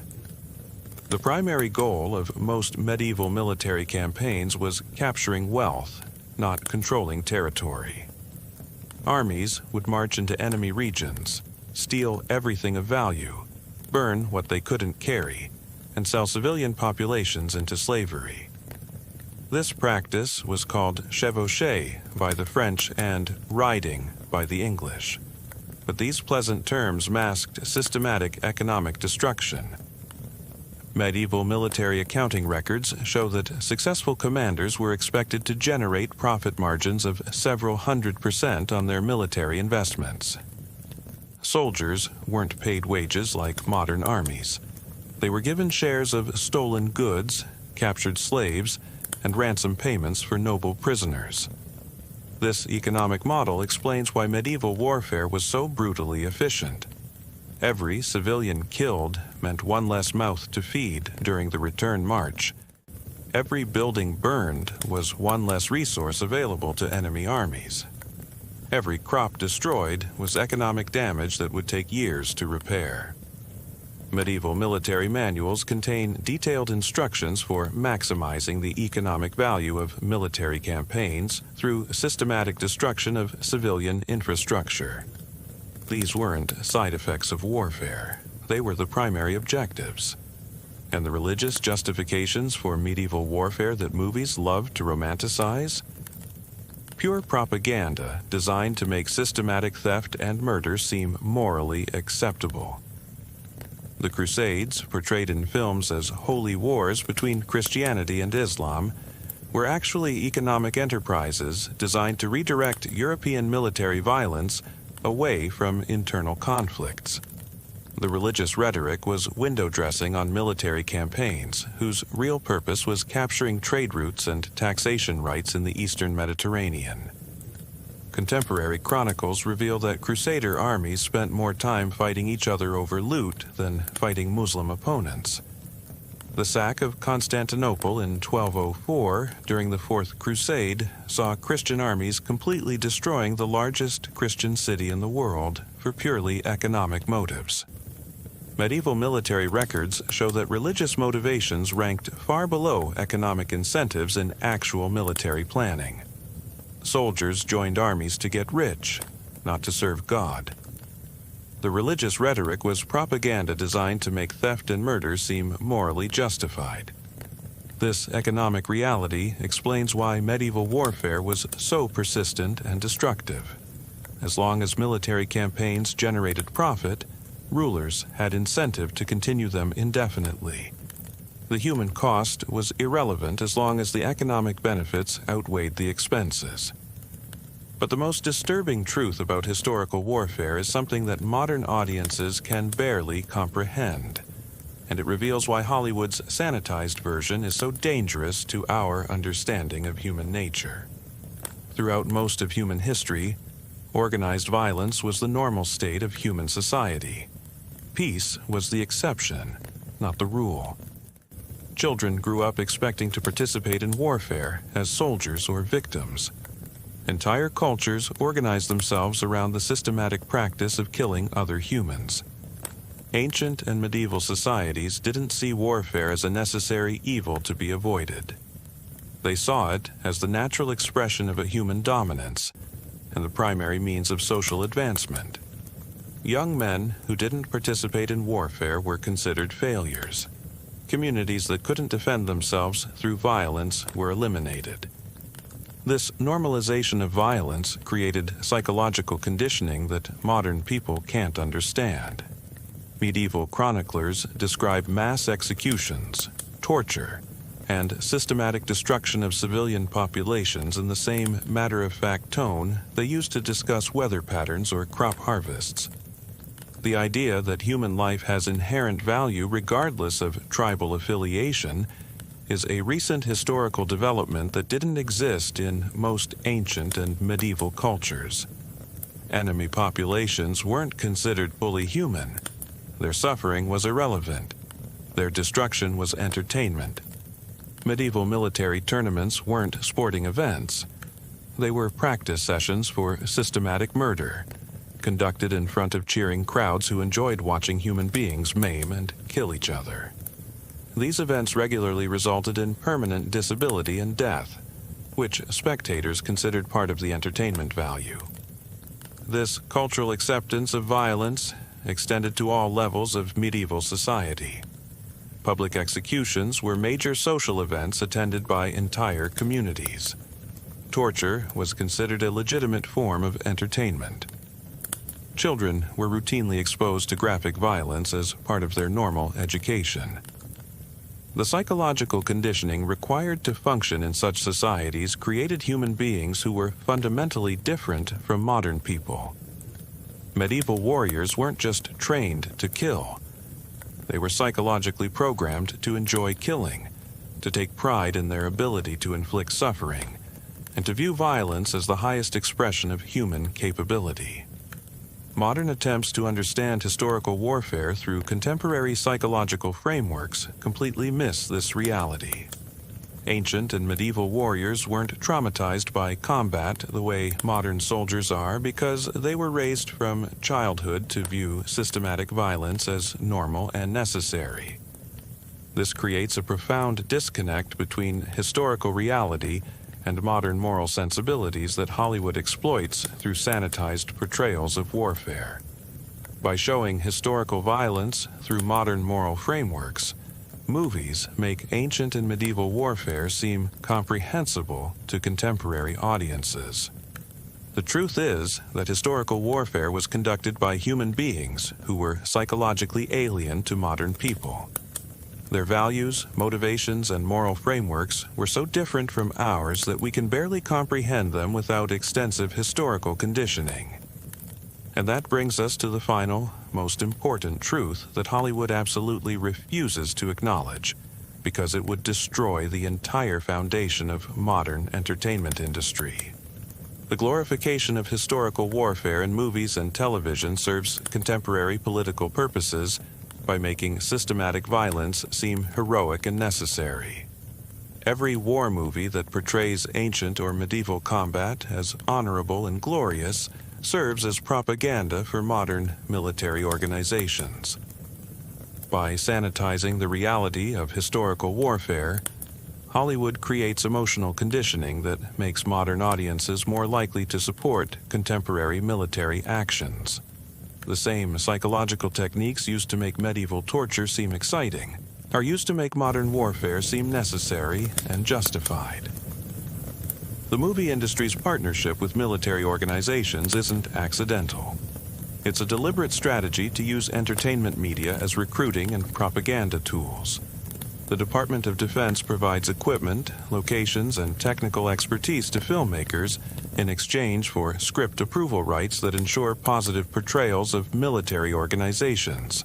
[SPEAKER 1] The primary goal of most medieval military campaigns was capturing wealth, not controlling territory. Armies would march into enemy regions, steal everything of value, burn what they couldn't carry, and sell civilian populations into slavery. This practice was called chevauchée by the French and riding by the English. But these pleasant terms masked systematic economic destruction. Medieval military accounting records show that successful commanders were expected to generate profit margins of several 100% on their military investments. Soldiers weren't paid wages like modern armies. They were given shares of stolen goods, captured slaves, and ransom payments for noble prisoners. This economic model explains why medieval warfare was so brutally efficient. Every civilian killed meant one less mouth to feed during the return march. Every building burned was one less resource available to enemy armies. Every crop destroyed was economic damage that would take years to repair. Medieval military manuals contain detailed instructions for maximizing the economic value of military campaigns through systematic destruction of civilian infrastructure. These weren't side effects of warfare. They were the primary objectives. And the religious justifications for medieval warfare that movies love to romanticize? Pure propaganda designed to make systematic theft and murder seem morally acceptable. The Crusades, portrayed in films as holy wars between Christianity and Islam, were actually economic enterprises designed to redirect European military violence away from internal conflicts. The religious rhetoric was window dressing on military campaigns, whose real purpose was capturing trade routes and taxation rights in the Eastern Mediterranean. Contemporary chronicles reveal that Crusader armies spent more time fighting each other over loot than fighting Muslim opponents. The sack of Constantinople in 1204 during the Fourth Crusade saw Christian armies completely destroying the largest Christian city in the world for purely economic motives. Medieval military records show that religious motivations ranked far below economic incentives in actual military planning. Soldiers joined armies to get rich, not to serve God. The religious rhetoric was propaganda designed to make theft and murder seem morally justified. This economic reality explains why medieval warfare was so persistent and destructive. As long as military campaigns generated profit, rulers had incentive to continue them indefinitely. The human cost was irrelevant as long as the economic benefits outweighed the expenses. But the most disturbing truth about historical warfare is something that modern audiences can barely comprehend, and it reveals why Hollywood's sanitized version is so dangerous to our understanding of human nature. Throughout most of human history, organized violence was the normal state of human society. Peace was the exception, not the rule. Children grew up expecting to participate in warfare as soldiers or victims. Entire cultures organized themselves around the systematic practice of killing other humans. Ancient and medieval societies didn't see warfare as a necessary evil to be avoided. They saw it as the natural expression of a human dominance and the primary means of social advancement. Young men who didn't participate in warfare were considered failures. Communities that couldn't defend themselves through violence were eliminated. This normalization of violence created psychological conditioning that modern people can't understand. Medieval chroniclers describe mass executions, torture, and systematic destruction of civilian populations in the same matter-of-fact tone they used to discuss weather patterns or crop harvests. The idea that human life has inherent value regardless of tribal affiliation is a recent historical development that didn't exist in most ancient and medieval cultures. Enemy populations weren't considered fully human. Their suffering was irrelevant. Their destruction was entertainment. Medieval military tournaments weren't sporting events. They were practice sessions for systematic murder, conducted in front of cheering crowds who enjoyed watching human beings maim and kill each other. These events regularly resulted in permanent disability and death, which spectators considered part of the entertainment value. This cultural acceptance of violence extended to all levels of medieval society. Public executions were major social events attended by entire communities. Torture was considered a legitimate form of entertainment. Children were routinely exposed to graphic violence as part of their normal education. The psychological conditioning required to function in such societies created human beings who were fundamentally different from modern people. Medieval warriors weren't just trained to kill. They were psychologically programmed to enjoy killing, to take pride in their ability to inflict suffering, and to view violence as the highest expression of human capability. Modern attempts to understand historical warfare through contemporary psychological frameworks completely miss this reality. Ancient and medieval warriors weren't traumatized by combat the way modern soldiers are because they were raised from childhood to view systematic violence as normal and necessary. This creates a profound disconnect between historical reality and modern moral sensibilities that Hollywood exploits through sanitized portrayals of warfare. By showing historical violence through modern moral frameworks, movies make ancient and medieval warfare seem comprehensible to contemporary audiences. The truth is that historical warfare was conducted by human beings who were psychologically alien to modern people. Their values, motivations, and moral frameworks were so different from ours that we can barely comprehend them without extensive historical conditioning. And that brings us to the final, most important truth that Hollywood absolutely refuses to acknowledge, because it would destroy the entire foundation of modern entertainment industry. The glorification of historical warfare in movies and television serves contemporary political purposes by making systematic violence seem heroic and necessary. Every war movie that portrays ancient or medieval combat as honorable and glorious serves as propaganda for modern military organizations. By sanitizing the reality of historical warfare, Hollywood creates emotional conditioning that makes modern audiences more likely to support contemporary military actions. The same psychological techniques used to make medieval torture seem exciting are used to make modern warfare seem necessary and justified. The movie industry's partnership with military organizations isn't accidental. It's a deliberate strategy to use entertainment media as recruiting and propaganda tools. The Department of Defense provides equipment, locations, and technical expertise to filmmakers in exchange for script approval rights that ensure positive portrayals of military organizations.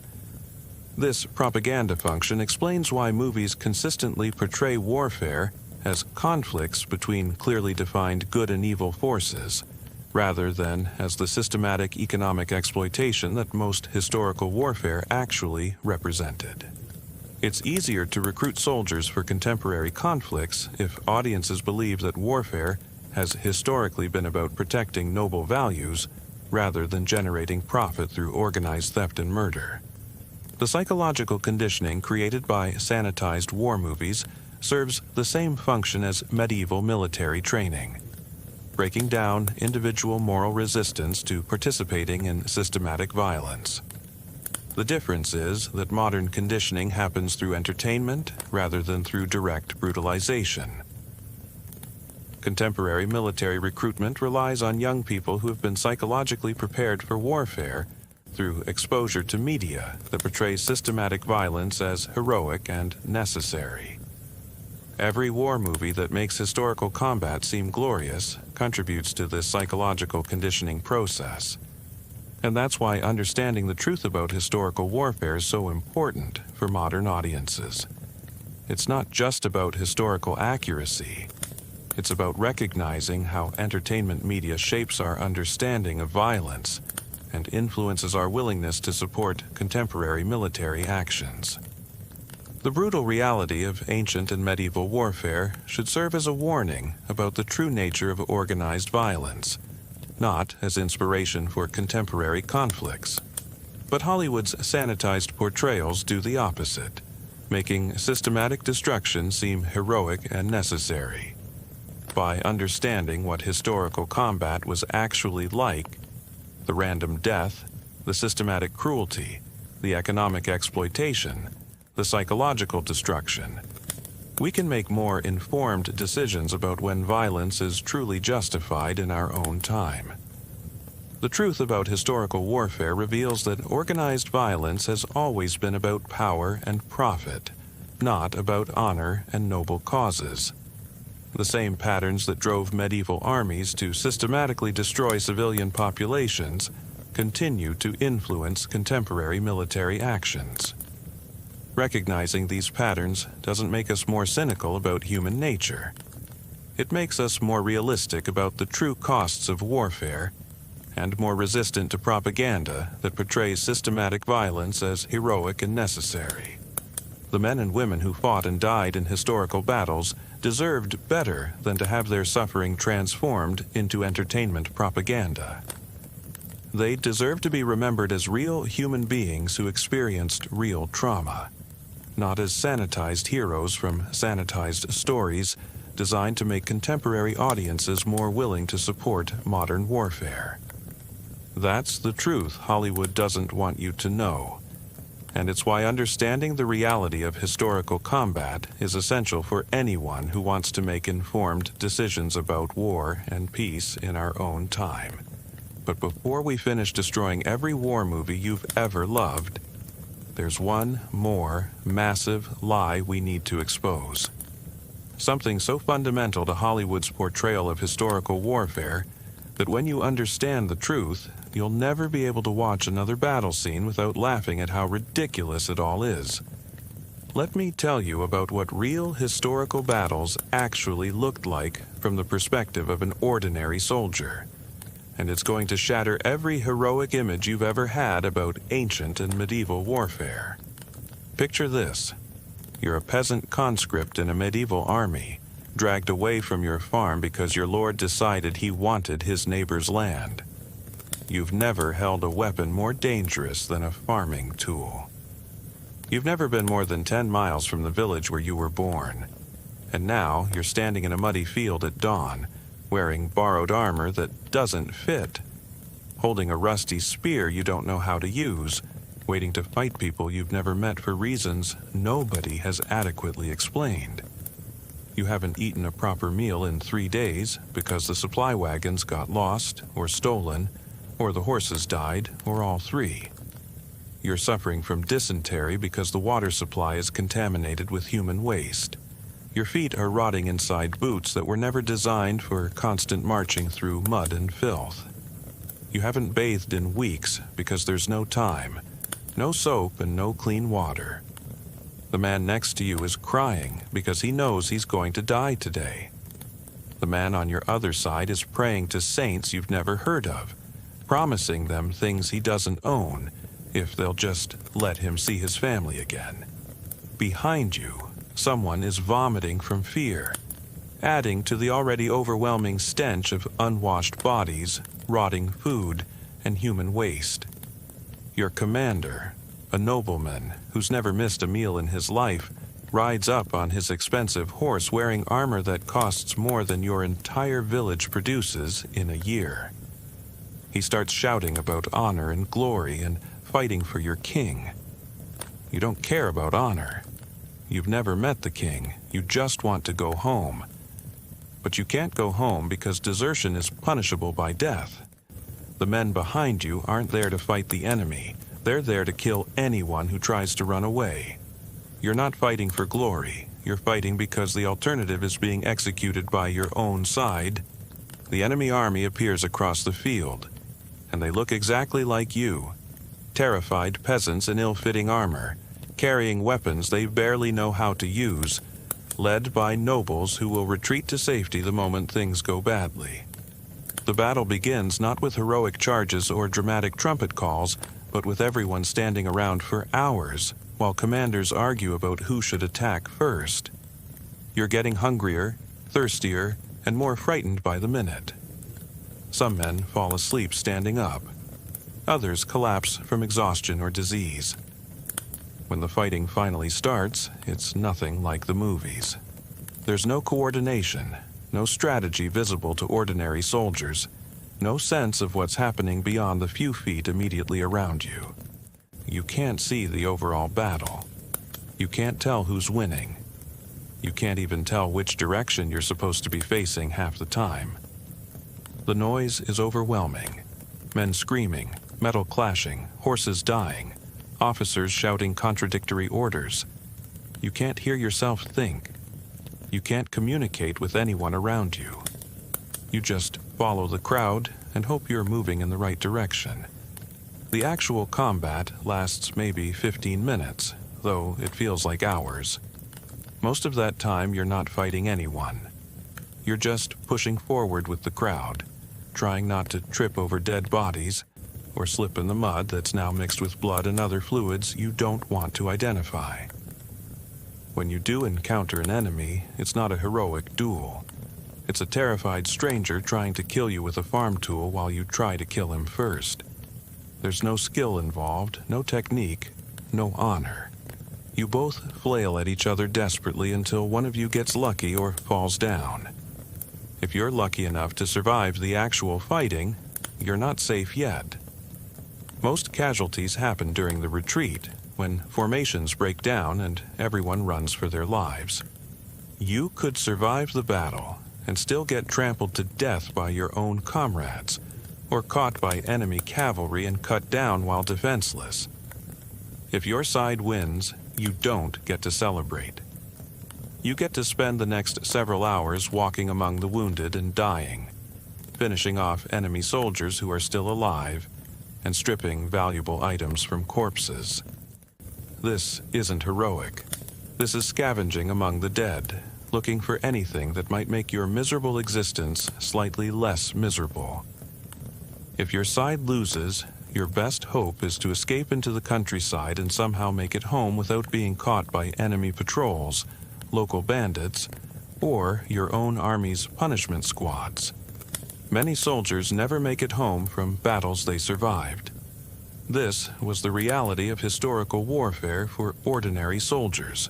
[SPEAKER 1] This propaganda function explains why movies consistently portray warfare as conflicts between clearly defined good and evil forces, rather than as the systematic economic exploitation that most historical warfare actually represented. It's easier to recruit soldiers for contemporary conflicts if audiences believe that warfare has historically been about protecting noble values rather than generating profit through organized theft and murder. The psychological conditioning created by sanitized war movies serves the same function as medieval military training, breaking down individual moral resistance to participating in systematic violence. The difference is that modern conditioning happens through entertainment rather than through direct brutalization. Contemporary military recruitment relies on young people who have been psychologically prepared for warfare through exposure to media that portrays systematic violence as heroic and necessary. Every war movie that makes historical combat seem glorious contributes to this psychological conditioning process. And that's why understanding the truth about historical warfare is so important for modern audiences. It's not just about historical accuracy. It's about recognizing how entertainment media shapes our understanding of violence and influences our willingness to support contemporary military actions. The brutal reality of ancient and medieval warfare should serve as a warning about the true nature of organized violence, not as inspiration for contemporary conflicts. But Hollywood's sanitized portrayals do the opposite, making systematic destruction seem heroic and necessary. By understanding what historical combat was actually like, the random death, the systematic cruelty, the economic exploitation, the psychological destruction, we can make more informed decisions about when violence is truly justified in our own time. The truth about historical warfare reveals that organized violence has always been about power and profit, not about honor and noble causes. The same patterns that drove medieval armies to systematically destroy civilian populations continue to influence contemporary military actions. Recognizing these patterns doesn't make us more cynical about human nature. It makes us more realistic about the true costs of warfare and more resistant to propaganda that portrays systematic violence as heroic and necessary. The men and women who fought and died in historical battles deserved better than to have their suffering transformed into entertainment propaganda. They deserve to be remembered as real human beings who experienced real trauma, not as sanitized heroes from sanitized stories designed to make contemporary audiences more willing to support modern warfare. That's the truth Hollywood doesn't want you to know, and it's why understanding the reality of historical combat is essential for anyone who wants to make informed decisions about war and peace in our own time. But before we finish destroying every war movie you've ever loved, there's one more massive lie we need to expose. Something so fundamental to Hollywood's portrayal of historical warfare that when you understand the truth, you'll never be able to watch another battle scene without laughing at how ridiculous it all is. Let me tell you about what real historical battles actually looked like from the perspective of an ordinary soldier. And it's going to shatter every heroic image you've ever had about ancient and medieval warfare. Picture this. You're a peasant conscript in a medieval army, dragged away from your farm because your lord decided he wanted his neighbor's land. You've never held a weapon more dangerous than a farming tool. You've never been more than 10 miles from the village where you were born. And now you're standing in a muddy field at dawn, wearing borrowed armor that doesn't fit, holding a rusty spear you don't know how to use, waiting to fight people you've never met for reasons nobody has adequately explained. You haven't eaten a proper meal in 3 days because the supply wagons got lost or stolen, or the horses died, or all three. You're suffering from dysentery because the water supply is contaminated with human waste. Your feet are rotting inside boots that were never designed for constant marching through mud and filth. You haven't bathed in weeks because there's no time, no soap, and no clean water. The man next to you is crying because he knows he's going to die today. The man on your other side is praying to saints you've never heard of, promising them things he doesn't own if they'll just let him see his family again. Behind you, someone is vomiting from fear, adding to the already overwhelming stench of unwashed bodies, rotting food, and human waste. Your commander, a nobleman who's never missed a meal in his life, rides up on his expensive horse wearing armor that costs more than your entire village produces in a year. He starts shouting about honor and glory and fighting for your king. You don't care about honor. You've never met the king. You just want to go home. But you can't go home because desertion is punishable by death. The men behind you aren't there to fight the enemy. They're there to kill anyone who tries to run away. You're not fighting for glory. You're fighting because the alternative is being executed by your own side. The enemy army appears across the field, and they look exactly like you. Terrified peasants in ill-fitting armor, carrying weapons they barely know how to use, led by nobles who will retreat to safety the moment things go badly. The battle begins not with heroic charges or dramatic trumpet calls, but with everyone standing around for hours while commanders argue about who should attack first. You're getting hungrier, thirstier, and more frightened by the minute. Some men fall asleep standing up. Others collapse from exhaustion or disease. When the fighting finally starts, it's nothing like the movies. There's no coordination, no strategy visible to ordinary soldiers, no sense of what's happening beyond the few feet immediately around you. You can't see the overall battle. You can't tell who's winning. You can't even tell which direction you're supposed to be facing half the time. The noise is overwhelming. Men screaming, metal clashing, horses dying, officers shouting contradictory orders. You can't hear yourself think. You can't communicate with anyone around you. You just follow the crowd and hope you're moving in the right direction. The actual combat lasts maybe 15 minutes, though it feels like hours. Most of that time you're not fighting anyone. You're just pushing forward with the crowd, trying not to trip over dead bodies or slip in the mud that's now mixed with blood and other fluids you don't want to identify. When you do encounter an enemy, it's not a heroic duel. It's a terrified stranger trying to kill you with a farm tool while you try to kill him first. There's no skill involved, no technique, no honor. You both flail at each other desperately until one of you gets lucky or falls down. If you're lucky enough to survive the actual fighting, you're not safe yet. Most casualties happen during the retreat, when formations break down and everyone runs for their lives. You could survive the battle and still get trampled to death by your own comrades, or caught by enemy cavalry and cut down while defenseless. If your side wins, you don't get to celebrate. You get to spend the next several hours walking among the wounded and dying, finishing off enemy soldiers who are still alive, and stripping valuable items from corpses. This isn't heroic. This is scavenging among the dead, looking for anything that might make your miserable existence slightly less miserable. If your side loses, your best hope is to escape into the countryside and somehow make it home without being caught by enemy patrols, local bandits, or your own army's punishment squads. Many soldiers never make it home from battles they survived. This was the reality of historical warfare for ordinary soldiers.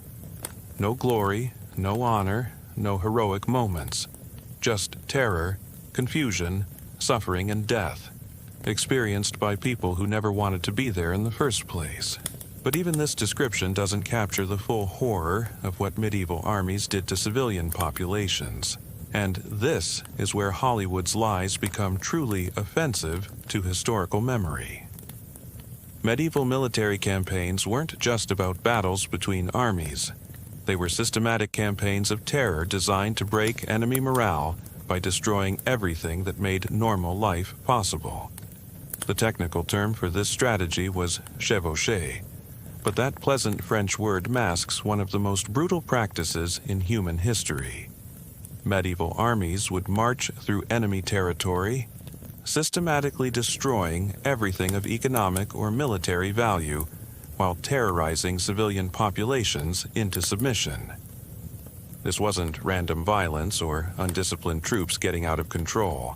[SPEAKER 1] No glory, no honor, no heroic moments. Just terror, confusion, suffering, and death, experienced by people who never wanted to be there in the first place. But even this description doesn't capture the full horror of what medieval armies did to civilian populations. And this is where Hollywood's lies become truly offensive to historical memory. Medieval military campaigns weren't just about battles between armies. They were systematic campaigns of terror designed to break enemy morale by destroying everything that made normal life possible. The technical term for this strategy was chevaucher, but that pleasant French word masks one of the most brutal practices in human history. Medieval armies would march through enemy territory, systematically destroying everything of economic or military value while terrorizing civilian populations into submission. This wasn't random violence or undisciplined troops getting out of control.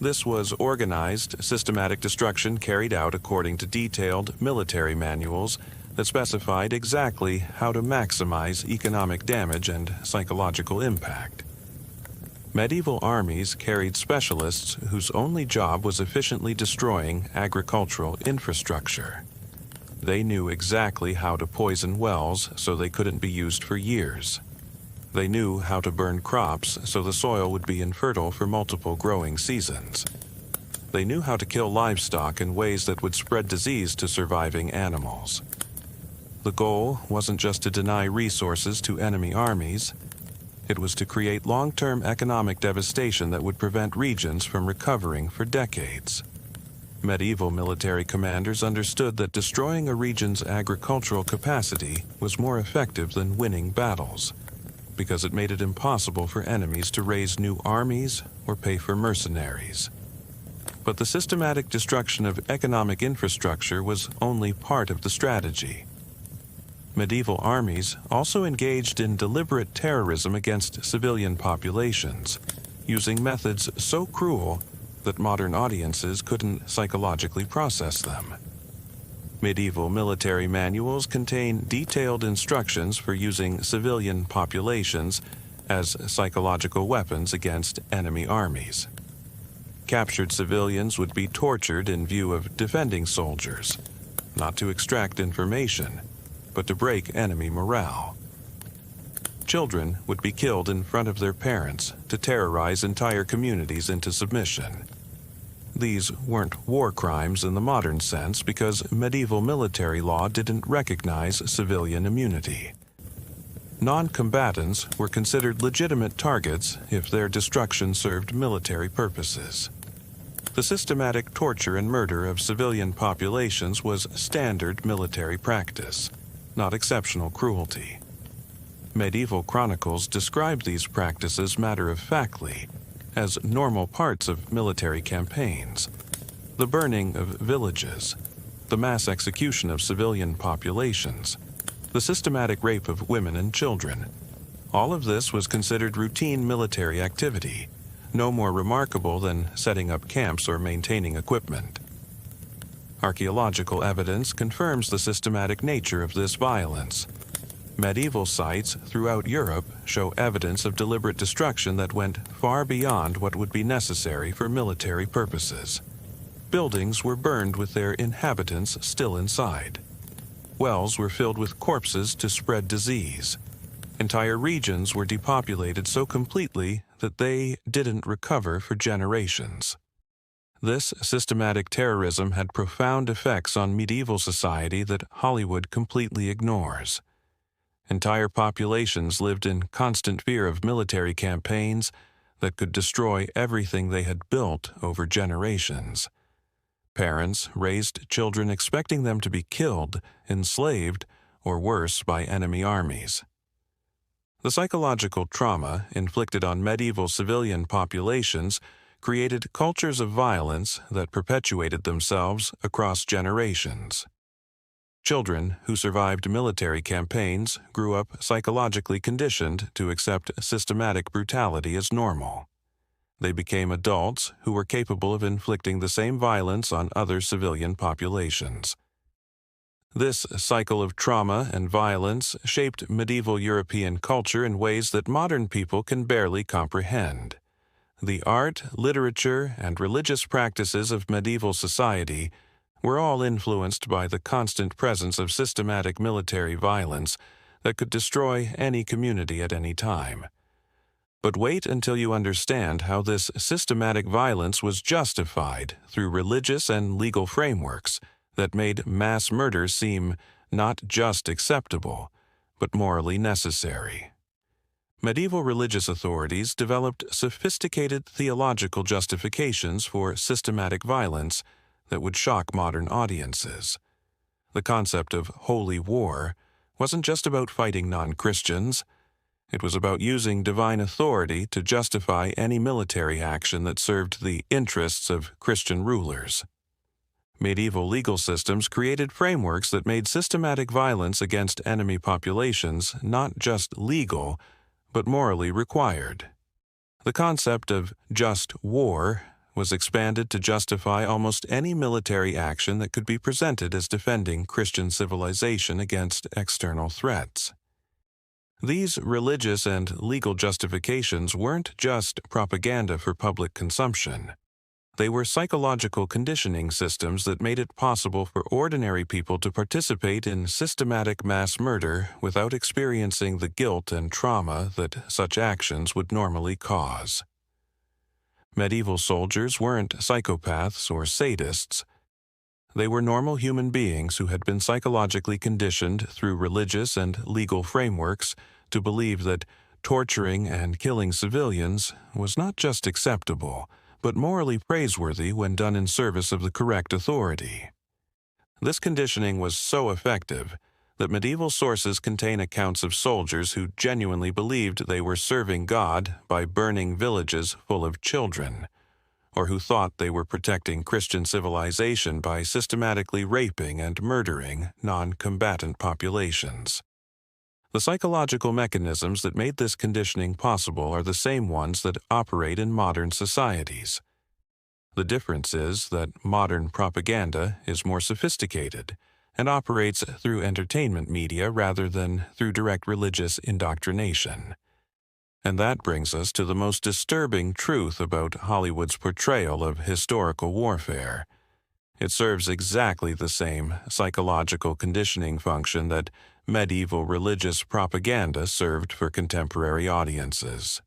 [SPEAKER 1] This was organized, systematic destruction carried out according to detailed military manuals that specified exactly how to maximize economic damage and psychological impact. Medieval armies carried specialists whose only job was efficiently destroying agricultural infrastructure. They knew exactly how to poison wells so they couldn't be used for years. They knew how to burn crops so the soil would be infertile for multiple growing seasons. They knew how to kill livestock in ways that would spread disease to surviving animals. The goal wasn't just to deny resources to enemy armies. It was to create long-term economic devastation that would prevent regions from recovering for decades. Medieval military commanders understood that destroying a region's agricultural capacity was more effective than winning battles, because it made it impossible for enemies to raise new armies or pay for mercenaries. But the systematic destruction of economic infrastructure was only part of the strategy. Medieval armies also engaged in deliberate terrorism against civilian populations, using methods so cruel that modern audiences couldn't psychologically process them. Medieval military manuals contain detailed instructions for using civilian populations as psychological weapons against enemy armies. Captured civilians would be tortured in view of defending soldiers, not to extract information, but to break enemy morale. Children would be killed in front of their parents to terrorize entire communities into submission. These weren't war crimes in the modern sense because medieval military law didn't recognize civilian immunity. Non-combatants were considered legitimate targets if their destruction served military purposes. The systematic torture and murder of civilian populations was standard military practice, not exceptional cruelty. Medieval chronicles describe these practices matter-of-factly as normal parts of military campaigns. The burning of villages, the mass execution of civilian populations, the systematic rape of women and children. All of this was considered routine military activity, no more remarkable than setting up camps or maintaining equipment. Archaeological evidence confirms the systematic nature of this violence. Medieval sites throughout Europe show evidence of deliberate destruction that went far beyond what would be necessary for military purposes. Buildings were burned with their inhabitants still inside. Wells were filled with corpses to spread disease. Entire regions were depopulated so completely that they didn't recover for generations. This systematic terrorism had profound effects on medieval society that Hollywood completely ignores. Entire populations lived in constant fear of military campaigns that could destroy everything they had built over generations. Parents raised children expecting them to be killed, enslaved, or worse by enemy armies. The psychological trauma inflicted on medieval civilian populations created cultures of violence that perpetuated themselves across generations. Children who survived military campaigns grew up psychologically conditioned to accept systematic brutality as normal. They became adults who were capable of inflicting the same violence on other civilian populations. This cycle of trauma and violence shaped medieval European culture in ways that modern people can barely comprehend. The art, literature, and religious practices of medieval society were all influenced by the constant presence of systematic military violence that could destroy any community at any time. But wait until you understand how this systematic violence was justified through religious and legal frameworks that made mass murder seem not just acceptable, but morally necessary. Medieval religious authorities developed sophisticated theological justifications for systematic violence that would shock modern audiences. The concept of holy war wasn't just about fighting non-Christians. It was about using divine authority to justify any military action that served the interests of Christian rulers. Medieval legal systems created frameworks that made systematic violence against enemy populations not just legal, but morally required. The concept of just war was expanded to justify almost any military action that could be presented as defending Christian civilization against external threats. These religious and legal justifications weren't just propaganda for public consumption. They were psychological conditioning systems that made it possible for ordinary people to participate in systematic mass murder without experiencing the guilt and trauma that such actions would normally cause. Medieval soldiers weren't psychopaths or sadists. They were normal human beings who had been psychologically conditioned through religious and legal frameworks to believe that torturing and killing civilians was not just acceptable, but morally praiseworthy when done in service of the correct authority. This conditioning was so effective that medieval sources contain accounts of soldiers who genuinely believed they were serving God by burning villages full of children, or who thought they were protecting Christian civilization by systematically raping and murdering non-combatant populations. The psychological mechanisms that made this conditioning possible are the same ones that operate in modern societies. The difference is that modern propaganda is more sophisticated and operates through entertainment media rather than through direct religious indoctrination. And that brings us to the most disturbing truth about Hollywood's portrayal of historical warfare. It serves exactly the same psychological conditioning function that medieval religious propaganda served for contemporary audiences.